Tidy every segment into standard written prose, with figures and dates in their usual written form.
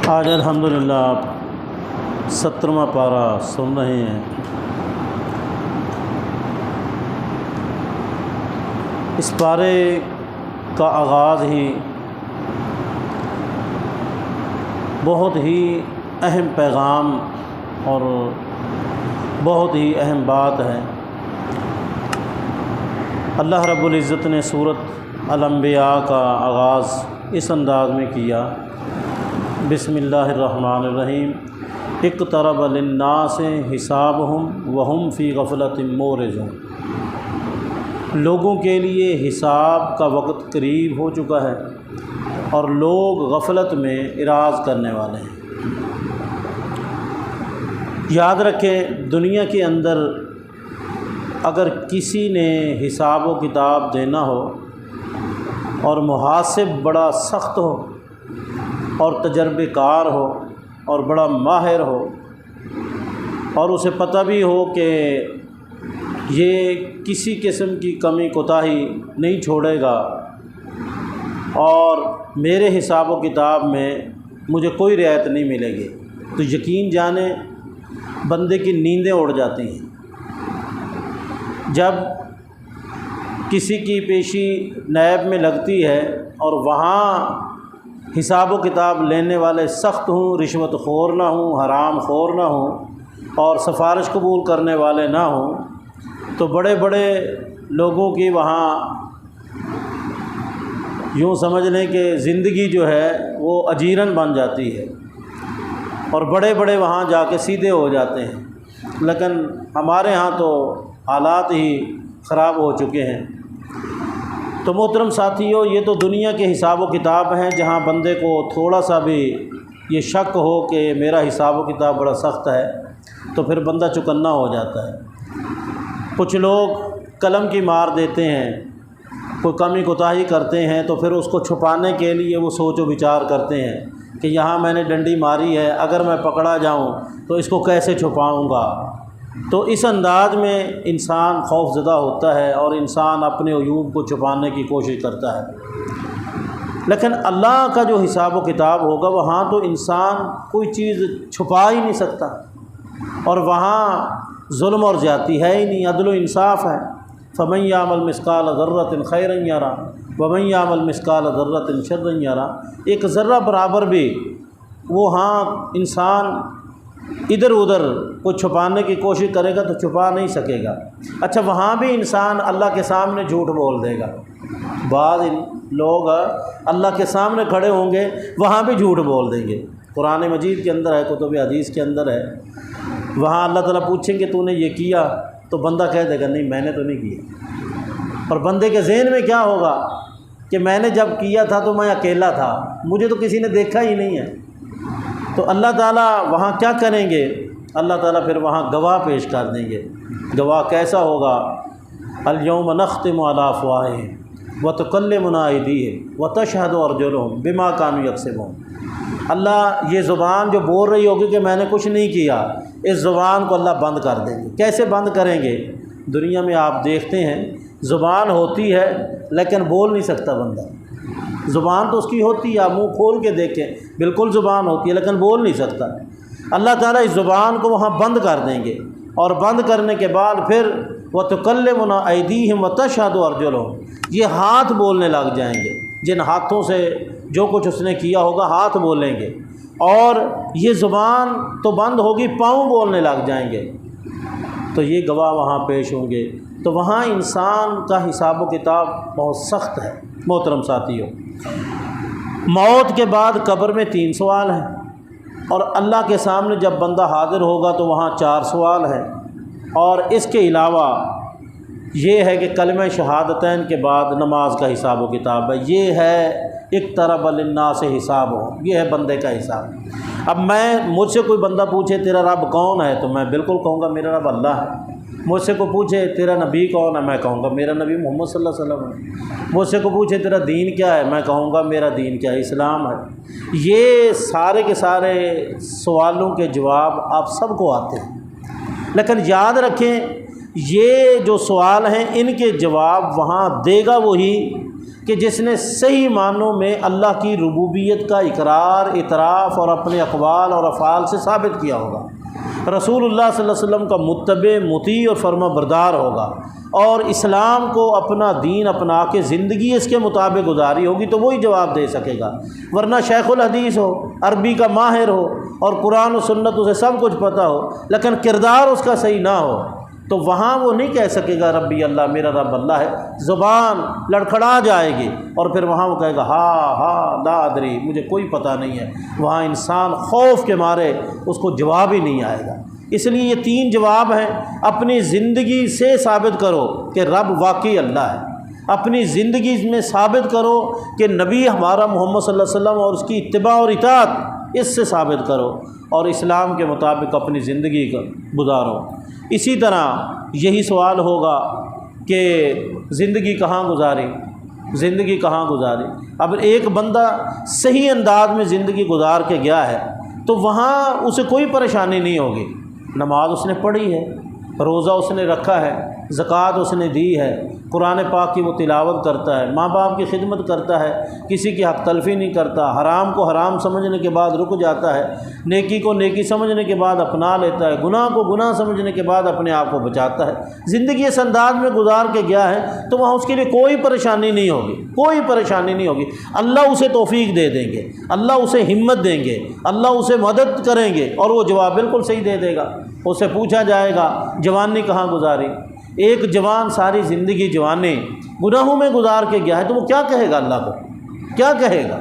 آج الحمدللہ آپ 17واں پارہ سن رہے ہیں۔ اس پارے کا آغاز ہی بہت ہی اہم پیغام اور بہت ہی اہم بات ہے۔ اللہ رب العزت نے سورۃ الانبیاء کا آغاز اس انداز میں کیا، بسم اللہ الرحمن الرحیم، اقترب للناس حسابہم وہم فی غفلۃ معرضون۔ لوگوں کے لیے حساب کا وقت قریب ہو چکا ہے اور لوگ غفلت میں اعراض کرنے والے ہیں۔ یاد رکھیں، دنیا کے اندر اگر کسی نے حساب و کتاب دینا ہو اور محاسب بڑا سخت ہو اور تجربے کار ہو اور بڑا ماہر ہو اور اسے پتہ بھی ہو کہ یہ کسی قسم کی کمی کوتاہی نہیں چھوڑے گا اور میرے حساب و کتاب میں مجھے کوئی رعایت نہیں ملے گی، تو یقین جانیں بندے کی نیندیں اڑ جاتی ہیں۔ جب کسی کی پیشی نیب میں لگتی ہے اور وہاں حساب و کتاب لینے والے سخت ہوں، رشوت خور نہ ہوں، حرام خور نہ ہوں اور سفارش قبول کرنے والے نہ ہوں، تو بڑے بڑے لوگوں کی وہاں یوں سمجھ لیں کہ زندگی جو ہے وہ اجیرن بن جاتی ہے اور بڑے بڑے وہاں جا کے سیدھے ہو جاتے ہیں۔ لیکن ہمارے ہاں تو حالات ہی خراب ہو چکے ہیں۔ تو محترم ساتھیو، یہ تو دنیا کے حساب و کتاب ہیں جہاں بندے کو تھوڑا سا بھی یہ شک ہو کہ میرا حساب و کتاب بڑا سخت ہے تو پھر بندہ چکنا ہو جاتا ہے۔ کچھ لوگ قلم کی مار دیتے ہیں، کوئی کمی کوتاہی کرتے ہیں تو پھر اس کو چھپانے کے لیے وہ سوچ و بچار کرتے ہیں کہ یہاں میں نے ڈنڈی ماری ہے، اگر میں پکڑا جاؤں تو اس کو کیسے چھپاؤں گا۔ تو اس انداز میں انسان خوف زدہ ہوتا ہے اور انسان اپنے عیوب کو چھپانے کی کوشش کرتا ہے۔ لیکن اللہ کا جو حساب و کتاب ہوگا وہاں تو انسان کوئی چیز چھپا ہی نہیں سکتا اور وہاں ظلم اور زیادتی ہے ہی نہیں، عدل و انصاف ہے۔ فَمَن يَعْمَلْ مِثْقَالَ ذَرَّةٍ خَيْرًا يَرَهُ وَمَن يَعْمَلْ مِثْقَالَ ذَرَّةٍ شَرًّا يَرَهُ۔ ایک ذرہ برابر بھی وہاں انسان ادھر ادھر کوئی چھپانے کی کوشش کرے گا تو چھپا نہیں سکے گا۔ اچھا، وہاں بھی انسان اللہ کے سامنے جھوٹ بول دے گا۔ بعض لوگ اللہ کے سامنے کھڑے ہوں گے، وہاں بھی جھوٹ بول دیں گے۔ قرآن مجید کے اندر ہے، کتب حدیث کے اندر ہے، وہاں اللہ تعالیٰ پوچھیں گے تو نے یہ کیا، تو بندہ کہہ دے گا نہیں میں نے تو نہیں کیا۔ اور بندے کے ذہن میں کیا ہوگا کہ میں نے جب کیا تھا تو میں اکیلا تھا، مجھے تو کسی نے دیکھا ہی نہیں ہے۔ تو اللہ تعالیٰ وہاں کیا کریں گے؟ اللہ تعالیٰ پھر وہاں گواہ پیش کر دیں گے۔ گواہ کیسا ہوگا؟ الیوم نختم علی افواہہم وتکلمنا ایدیہم وتشہد ارجلہم بما کانوا یکسبون۔ اللہ یہ زبان جو بول رہی ہوگی کہ میں نے کچھ نہیں کیا، اس زبان کو اللہ بند کر دیں گے۔ کیسے بند کریں گے؟ دنیا میں آپ دیکھتے ہیں زبان ہوتی ہے لیکن بول نہیں سکتا بندہ۔ زبان تو اس کی ہوتی ہے، آپ منہ کھول کے دیکھیں بالکل زبان ہوتی ہے لیکن بول نہیں سکتا۔ اللہ تعالیٰ اس زبان کو وہاں بند کر دیں گے اور بند کرنے کے بعد پھر وَتُكَلِّمُنَا أَيْدِيهِمْ وَتَشْهَدُ أَرْجُلُهُمْ، یہ ہاتھ بولنے لگ جائیں گے۔ جن ہاتھوں سے جو کچھ اس نے کیا ہوگا ہاتھ بولیں گے، اور یہ زبان تو بند ہوگی، پاؤں بولنے لگ جائیں گے۔ تو یہ گواہ وہاں پیش ہوں گے۔ تو وہاں انسان کا حساب و کتاب بہت سخت ہے۔ محترم ساتھیو، موت کے بعد قبر میں 3 سوال ہیں اور اللہ کے سامنے جب بندہ حاضر ہوگا تو وہاں 4 سوال ہیں، اور اس کے علاوہ یہ ہے کہ کلمہ شہادتین کے بعد نماز کا حساب و کتاب ہے۔ یہ ہے اقترب للناس حسابہم، یہ ہے بندے کا حساب۔ اب مجھ سے کوئی بندہ پوچھے تیرا رب کون ہے تو میں بالکل کہوں گا میرا رب اللہ ہے۔ مجھ سے کو پوچھے تیرا نبی کون ہے، میں کہوں گا میرا نبی محمد صلی اللہ علیہ وسلم ہے۔ مجھ سے کو پوچھے تیرا دین کیا ہے، میں کہوں گا میرا دین کیا ہے، اسلام ہے۔ یہ سارے کے سارے سوالوں کے جواب آپ سب کو آتے ہیں، لیکن یاد رکھیں یہ جو سوال ہیں ان کے جواب وہاں دے گا وہی کہ جس نے صحیح معنوں میں اللہ کی ربوبیت کا اقرار، اعتراف اور اپنے اقوال اور افعال سے ثابت کیا ہوگا، رسول اللہ صلی اللہ علیہ وسلم کا متبع، مطیع اور فرما بردار ہوگا، اور اسلام کو اپنا دین اپنا کے زندگی اس کے مطابق گزاری ہوگی، تو وہی جواب دے سکے گا۔ ورنہ شیخ الحدیث ہو، عربی کا ماہر ہو اور قرآن و سنت اسے سب کچھ پتہ ہو، لیکن کردار اس کا صحیح نہ ہو، تو وہاں وہ نہیں کہہ سکے گا ربی اللہ، میرا رب اللہ ہے، زبان لڑکھڑا جائے گی، اور پھر وہاں وہ کہے گا ہاں لا ادری، مجھے کوئی پتہ نہیں ہے۔ وہاں انسان خوف کے مارے اس کو جواب ہی نہیں آئے گا۔ اس لیے یہ 3 جواب ہیں۔ اپنی زندگی سے ثابت کرو کہ رب واقعی اللہ ہے، اپنی زندگی میں ثابت کرو کہ نبی ہمارا محمد صلی اللہ علیہ وسلم اور اس کی اتباع اور اطاعت، اس سے ثابت کرو، اور اسلام کے مطابق اپنی زندگی کا گزارو۔ اسی طرح یہی سوال ہوگا کہ زندگی کہاں گزاری، زندگی کہاں گزاری۔ اب ایک بندہ صحیح انداز میں زندگی گزار کے گیا ہے تو وہاں اسے کوئی پریشانی نہیں ہوگی۔ نماز اس نے پڑھی ہے، روزہ اس نے رکھا ہے، زکوٰۃ اس نے دی ہے، قرآن پاک کی وہ تلاوت کرتا ہے، ماں باپ کی خدمت کرتا ہے، کسی کی حق تلفی نہیں کرتا، حرام کو حرام سمجھنے کے بعد رک جاتا ہے، نیکی کو نیکی سمجھنے کے بعد اپنا لیتا ہے، گناہ کو گناہ سمجھنے کے بعد اپنے آپ کو بچاتا ہے۔ زندگی اس انداز میں گزار کے گیا ہے تو وہاں اس کے لیے کوئی پریشانی نہیں ہوگی، کوئی پریشانی نہیں ہوگی۔ اللہ اسے توفیق دے دیں گے، اللہ اسے ہمت دیں گے، اللہ اسے مدد کریں گے، اور وہ جواب بالکل صحیح دے دے گا۔ اس سے پوچھا جائے گا جوانی کہاں گزاری؟ ایک جوان ساری زندگی جوانی گناہوں میں گزار کے گیا ہے تو وہ کیا کہے گا اللہ کو؟ کیا کہے گا؟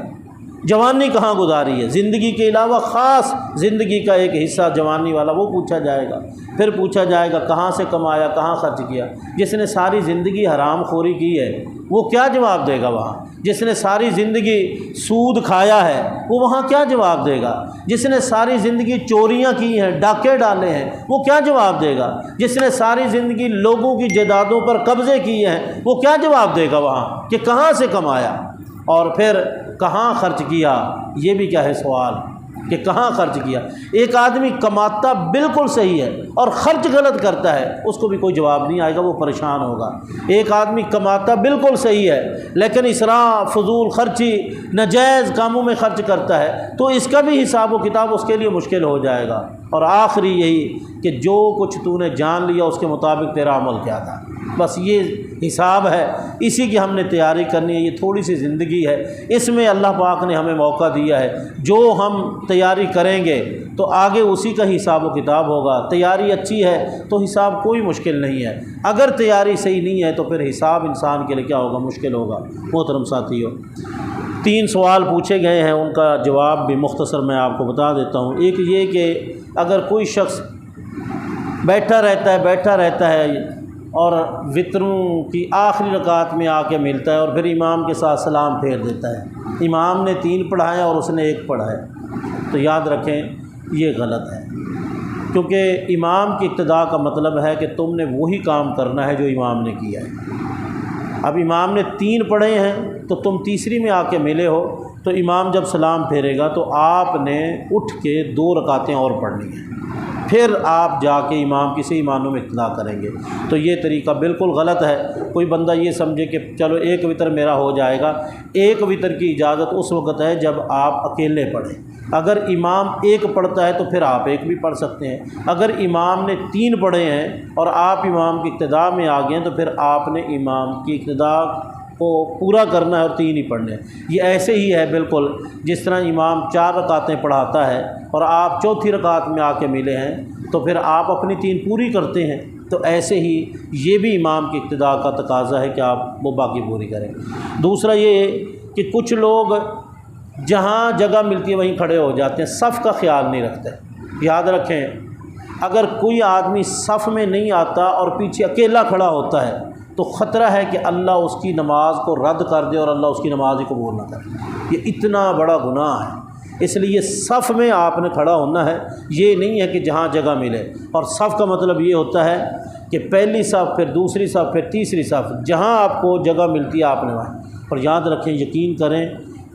جوانی کہاں گزاری ہے؟ زندگی کے علاوہ خاص زندگی کا ایک حصہ جوانی والا، وہ پوچھا جائے گا۔ پھر پوچھا جائے گا کہاں سے کمایا، کہاں خرچ کیا؟ جس نے ساری زندگی حرام خوری کی ہے وہ کیا جواب دے گا وہاں؟ جس نے ساری زندگی سود کھایا ہے وہ وہاں کیا جواب دے گا؟ جس نے ساری زندگی چوریاں کی ہیں، ڈاکے ڈالے ہیں، وہ کیا جواب دے گا؟ جس نے ساری زندگی لوگوں کی جائیدادوں پر قبضے کیے ہیں وہ کیا جواب دے گا وہاں کہ کہاں سے کمایا اور پھر کہاں خرچ کیا؟ یہ بھی کیا ہے سوال کہ کہاں خرچ کیا۔ ایک آدمی کماتا بالکل صحیح ہے اور خرچ غلط کرتا ہے، اس کو بھی کوئی جواب نہیں آئے گا، وہ پریشان ہوگا۔ ایک آدمی کماتا بالکل صحیح ہے لیکن اسراف، فضول خرچی، ناجائز کاموں میں خرچ کرتا ہے تو اس کا بھی حساب و کتاب اس کے لیے مشکل ہو جائے گا۔ اور آخری یہی کہ جو کچھ تو نے جان لیا اس کے مطابق تیرا عمل کیا تھا، بس یہ حساب ہے، اسی کی ہم نے تیاری کرنی ہے۔ یہ تھوڑی سی زندگی ہے، اس میں اللہ پاک نے ہمیں موقع دیا ہے، جو ہم تیاری کریں گے تو آگے اسی کا حساب و کتاب ہوگا۔ تیاری اچھی ہے تو حساب کوئی مشکل نہیں ہے، اگر تیاری صحیح نہیں ہے تو پھر حساب انسان کے لیے کیا ہوگا؟ مشکل ہوگا۔ محترم ساتھیو، 3 سوال پوچھے گئے ہیں، ان کا جواب بھی مختصر میں آپ کو بتا دیتا ہوں۔ ایک یہ کہ اگر کوئی شخص بیٹھا رہتا ہے اور وطروں کی آخری رکعت میں آ کے ملتا ہے اور پھر امام کے ساتھ سلام پھیر دیتا ہے، امام نے 3 پڑھائے اور اس نے 1 پڑھا ہے، تو یاد رکھیں یہ غلط ہے، کیونکہ امام کی اقتداء کا مطلب ہے کہ تم نے وہی کام کرنا ہے جو امام نے کیا ہے۔ اب امام نے 3 پڑھے ہیں تو تم تیسری میں آ کے ملے ہو، تو امام جب سلام پھیرے گا تو آپ نے اٹھ کے 2 رکعتیں اور پڑھنی ہیں، پھر آپ جا کے امام کسی معنوں میں اقتداء کریں گے۔ تو یہ طریقہ بالکل غلط ہے۔ کوئی بندہ یہ سمجھے کہ چلو 1 وتر میرا ہو جائے گا، 1 وتر کی اجازت اس وقت ہے جب آپ اکیلے پڑھیں۔ اگر امام 1 پڑھتا ہے تو پھر آپ 1 بھی پڑھ سکتے ہیں۔ اگر امام نے 3 پڑھے ہیں اور آپ امام کی اقتداء میں آ گئے ہیں تو پھر آپ نے امام کی اقتداء کو پورا کرنا ہے اور 3 ہی پڑھنے ہیں۔ یہ ایسے ہی ہے بالکل جس طرح امام 4 رکعتیں پڑھاتا ہے اور آپ چوتھی رکعت میں آ کے ملے ہیں تو پھر آپ اپنی 3 پوری کرتے ہیں، تو ایسے ہی یہ بھی امام کی اقتداء کا تقاضا ہے کہ آپ وہ باقی پوری کریں۔ دوسرا یہ کہ کچھ لوگ جہاں جگہ ملتی ہے وہیں کھڑے ہو جاتے ہیں، صف کا خیال نہیں رکھتے۔ یاد رکھیں اگر کوئی آدمی صف میں نہیں آتا اور پیچھے اکیلا کھڑا ہوتا ہے تو خطرہ ہے کہ اللہ اس کی نماز کو رد کر دے اور اللہ اس کی نماز ہی قبول نہ کرے۔ یہ اتنا بڑا گناہ ہے، اس لیے صف میں آپ نے کھڑا ہونا ہے، یہ نہیں ہے کہ جہاں جگہ ملے۔ اور صف کا مطلب یہ ہوتا ہے کہ پہلی صف، پھر دوسری صف، پھر تیسری صف، جہاں آپ کو جگہ ملتی ہے آپ نے وہاں۔ اور یاد رکھیں، یقین کریں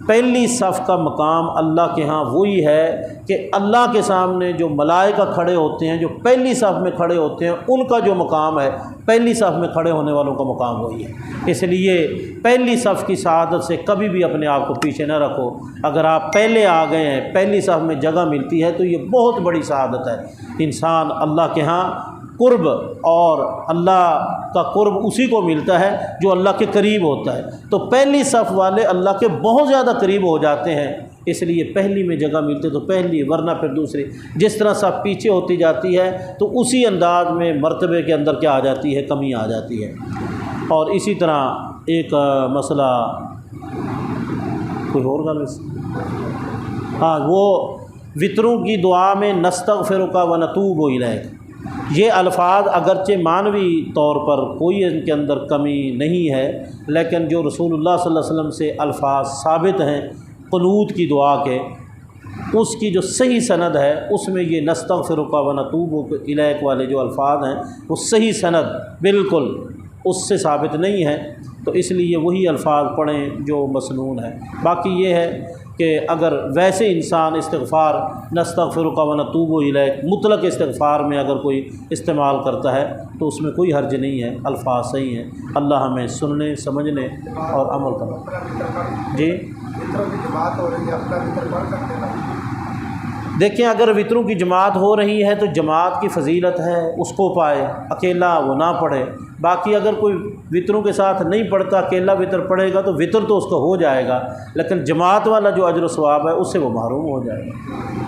پہلی صف کا مقام اللہ کے ہاں وہی ہے کہ اللہ کے سامنے جو ملائکہ کھڑے ہوتے ہیں، جو پہلی صف میں کھڑے ہوتے ہیں، ان کا جو مقام ہے پہلی صف میں کھڑے ہونے والوں کا مقام وہی ہے۔ اس لیے پہلی صف کی سعادت سے کبھی بھی اپنے آپ کو پیچھے نہ رکھو۔ اگر آپ پہلے آ گئے ہیں، پہلی صف میں جگہ ملتی ہے، تو یہ بہت بڑی سعادت ہے۔ انسان اللہ کے ہاں قرب، اور اللہ کا قرب اسی کو ملتا ہے جو اللہ کے قریب ہوتا ہے۔ تو پہلی صف والے اللہ کے بہت زیادہ قریب ہو جاتے ہیں، اس لیے پہلی میں جگہ ملتے تو پہلی، ورنہ پھر دوسری۔ جس طرح صف پیچھے ہوتی جاتی ہے تو اسی انداز میں مرتبے کے اندر کیا آ جاتی ہے، کمی آ جاتی ہے۔ اور اسی طرح ایک مسئلہ کوئی اور گل، ہاں، وہ وطروں کی دعا میں نستغفرک ونتوب الیک، یہ الفاظ اگرچہ معنوی طور پر کوئی ان کے اندر کمی نہیں ہے، لیکن جو رسول اللہ صلی اللہ علیہ وسلم سے الفاظ ثابت ہیں قنوت کی دعا کے، اس کی جو صحیح سند ہے اس میں یہ نستغفرک ونتوب الیک والے جو الفاظ ہیں وہ صحیح سند بالکل اس سے ثابت نہیں ہے، تو اس لیے وہی الفاظ پڑھیں جو مسنون ہے۔ باقی یہ ہے کہ اگر ویسے انسان استغفار نستغفرک ونتوب الیک مطلق استغفار میں اگر کوئی استعمال کرتا ہے تو اس میں کوئی حرج نہیں ہے، الفاظ صحیح ہیں۔ اللہ ہمیں سننے، سمجھنے اور عمل کرنا۔ جی دیکھیں، اگر وطروں کی جماعت ہو رہی ہے تو جماعت کی فضیلت ہے، اس کو پائے، اکیلا وہ نہ پڑھے۔ باقی اگر کوئی وطروں کے ساتھ نہیں پڑھتا، اکیلا وطر پڑھے گا تو وطر تو اس کو ہو جائے گا، لیکن جماعت والا جو اجر و ثواب ہے اس سے وہ محروم ہو جائے گا۔